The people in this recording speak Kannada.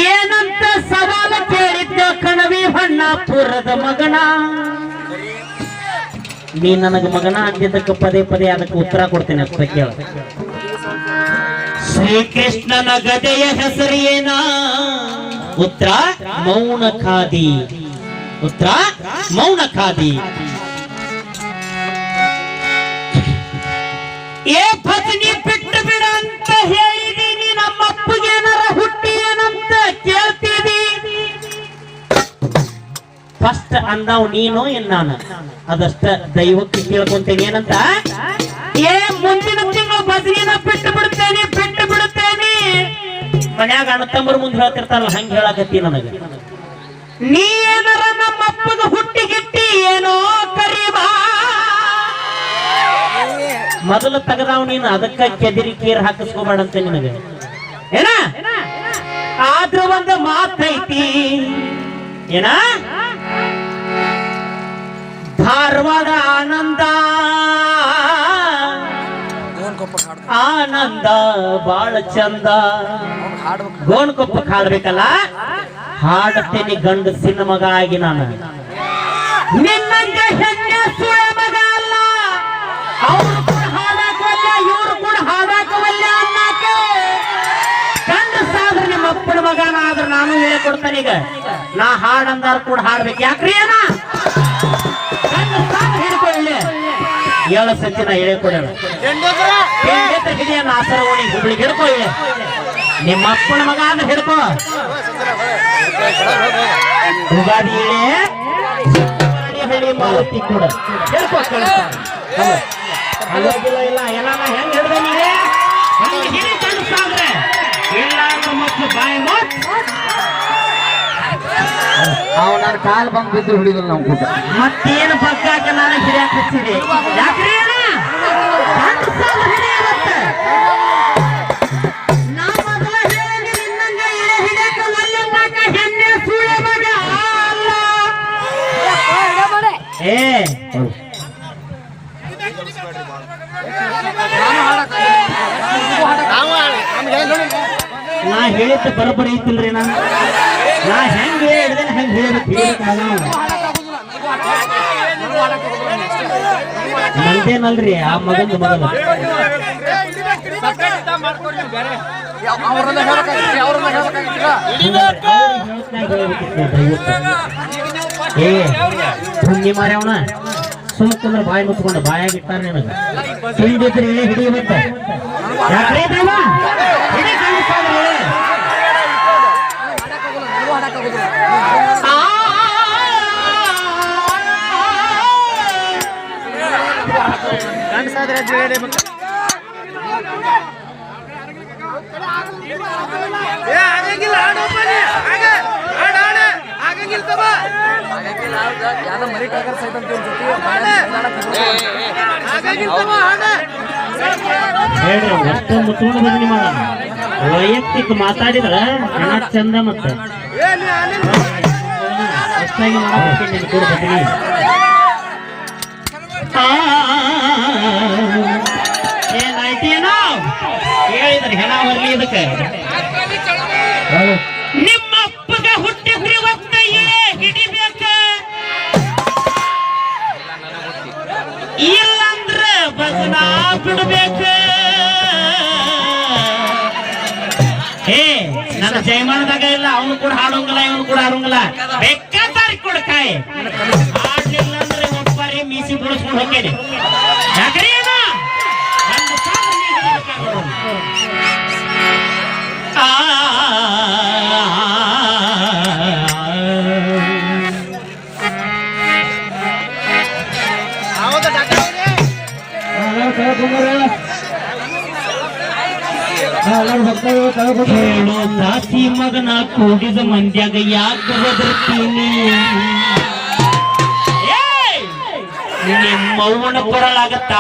ಏನಂತ ಸವಾಲ ಕೇಳಿದ್ದ ಕಣವಿ ಬಣ್ಣಾಪುರದ ಮಗನ ನೀ ನನಗ ಮಗನ ಅಂದಿದ್ದಕ್ಕೆ ಪದೇ ಪದೇ ಅದಕ್ಕೆ ಉತ್ತರ ಕೊಡ್ತೇನೆ ಅಂತ ಕೇಳ. ಶ್ರೀಕೃಷ್ಣನ ಗದೆಯ ಹೆಸರು ಏನ? ಉತ್ತರ ಮೌನ ಖಾದಿ. ಉತ್ತರ ಮೌನ ಖಾದಿ. ಏ ಪತ್ನಿ ಬಿಟ್ಟು ಬಿಡ ಅಂತ ಹೇಳಿದೀನಿ, ನಮ್ಮಪ್ಪಗೆ ಏನಾರ ಹುಟ್ಟಿ ಏನಂತ ಕೇಳ್ತೀವಿ. ಫಸ್ಟ್ ಅಂದಾವ್ ನೀನು ನಾನು ಅದಷ್ಟ ದೈವಕ್ಕೆ ಕೇಳ್ಕೊಂತೇನೆ ಏನಂತ. ಏ ಮುಂದಿನ ತಿಂಗಳು ಬಸಗಿನ ಬಿಟ್ಟು ಬಿಡುತ್ತೇನೆ ಮನ್ಯಾಗ ಅಣ್ಣ ತಮ್ಮರ ಮುಂದೆ ಹೇಳ್ತಿರ್ತಾರಲ್ಲ ಹಂಗ ಹೇಳಕತ್ತಿ ನನಗ. ನೀ ಏನಾರ ನಮ್ಮ ಅಪ್ಪಗ ಹುಟ್ಟಿ ಗಿಟ್ಟಿ ಏನೋ ಕರೀಬಾ. ಮೊದಲು ತಗದಾವ್ ನೀನು, ಅದಕ್ಕ ಕೆದಿರಿ ಕೀರ್ ಹಾಕಿಸ್ಕೋಬೇಡಂತ ನಿನಗ ಏನ. ಆದ್ರೂ ಒಂದು ಮಾತೈತಿ ಏನ, ಧಾರವಾಡ ಆನಂದ ಆನಂದ ಬಾಳ ಚಂದ. ಗೋಣಕೊಪ್ಪಕ್ಕೆ ಹಾಡ್ಬೇಕಲ್ಲ, ಹಾಡುತ್ತೇನೆ ಗಂಡಸಿನ ಮಗ ಆಗಿ ನಾನು. ನಿನ್ನಂಗೆ ಹೆಣ್ಣೆ ಸುಳೆ ಮಗ ಅಲ್ಲ, ಅವ್ರು ಕೂಡ ಹಾಡಾಕವಲ್ಲ ಇವ್ರು ಕೂಡ ಹಾಡಾಕವಲ್ಲ ಅನ್ನಕ. ಗಂಡಸಾದ್ರೆ ನಿಮ್ಮ ಅಪ್ಪನ ಮಗನ ಆದ್ರೆ ನಾನು ಹೇಳ್ಕೊಡ್ತಾನೆ. ಈಗ ನಾ ಹಾಡಂದಾರ ಕೂಡ ಹಾಡ್ಬೇಕು. ಯಾಕ್ರಿ ಏನ ಹಿಡ್ಕೊಳ್ಳಿ ಏಳ ಸತಿ ನಾ ಹೇಳ್ಕೊಡೋಣ. ಹಿಡಿಯನ್ನ ಆಸರಗೋಣಿ ಹುಬ್ಳಿಗೆ ಹಿಡ್ಕೊಳ್ಳಿ. ನಿಮ್ಮ ಅಪ್ಪನ ಮಗ ಅಂದ್ರೆ ಹಿಡ್ಕೋ. ಉಗಾದಿ ಹಳ್ಳಿ ಮಾರುತಿ ಕೂಡ ಹಿಡ್ಕೋ. ಇಲ್ಲ ಏನಾನ ಹೆಂಗ್ ಹಿಡ್ದೆ ನೀವೇ ಹಿಡಿ ಕಳಿಸ್ತಾದ್ರೆ ಇಲ್ಲ ಮಕ್ಕಳು ಬಾಯಿ ಮಾತ್. ಅವ್ ನನ್ನ ಕಾಲ್ ಬಂದ್ ಬಿದ್ದು ಹಿಡಿದ್ರು ನಾವು ಕೂಟ. ಮತ್ತೇನು ಪಕ್ಕಾಕ ನಾನು ಹಿಡಿಯಾಕ ಹಚ್ಚಿದೆ. ಯಾಕ್ರಿ ನಾ ಹೇಳಿದ್ದ ಬರೋಬ್ಬರಿ ಐತಿಲ್ರಿ. ನಾ ಹೆಂಗ್ ಹೇಳಿದ್ದೇನೆ ಹೆಂಗ್ ಹೇಳ್ಬೇಕು. ನಂದೇನಲ್ರಿ ಆ ಮಗಂದು ಮಗನ. ಏ ಹುಣ್ಣಿ ಮಾರ್ಯವನ ಸುಮ್ಮನೆ ಬಾಯಿ ಮುತ್ಕೊಂಡು ಬಾಯಾಗಿಟ್ಟಾರ ನಿನಗ. ಹಿಂದಿದ್ರಿ ಹಿಡಿಯುವಂತ ಯಾಕ್ರಿ ಹೇಳ್ರಿ ಅಷ್ಟು ಮುತ್ಕೊಂಡು ಬನ್ನಿ ಮಾಡ. ವೈಯಕ್ತಿಕ ಮಾತಾಡಿದ್ರ ಹಣ ಚಂದ. ಮತ್ತೆ ಅಷ್ಟಾಗಿ ಮಾಡಬೇಕು ಕೂಡ ಬನ್ನಿ. ಏನಾಯ್ತೇನೋ ಹೇಳಿದ್ರಿ ಹೆಣ ಬರ್ಲಿ ಇದಕ್ಕೆ. ನಿಮ್ಮ ಅಪ್ಪಗ ಹುಟ್ಟಿದ್ರಿ ಒತ್ತಯ್ಯೇ ಹಿಡಿಬೇಕ, ಇಲ್ಲಂದ್ರ ಬಸನ ಬಿಡ್ಬೇಕ. ಏ ನನ್ನ ಜಯಮಾನದಾಗ ಇಲ್ಲ, ಅವನು ಕೂಡ ಹಾಡೋಂಗಿಲ್ಲ ಇವನು ಕೂಡ ಹಾಡೋಂಗಿಲ್ಲ. ಬೇಕಾದಾರಿ ಕೂಡ ಕಾಯಿ ಹಾಡ್ಲಿಲ್ಲ ಅಂದ್ರೆ ಒಬ್ಬರಿ ಮೀಸಿ ಬಿಡಿಸ್ಕೊಂಡು ಹೋಗ್ತೇನೆ. ಯಾಕ್ರಿ ಹೇಳು ದಾಸಿ ಮಗನ ಕೂಡಿದ ಮಂದ್ಯಾಗ ಯಾಕೆ ಬದರ್ತೀನಿ. ನಿಮ್ಮ ಮೌನ ಕೊರಳಾಗತ್ತ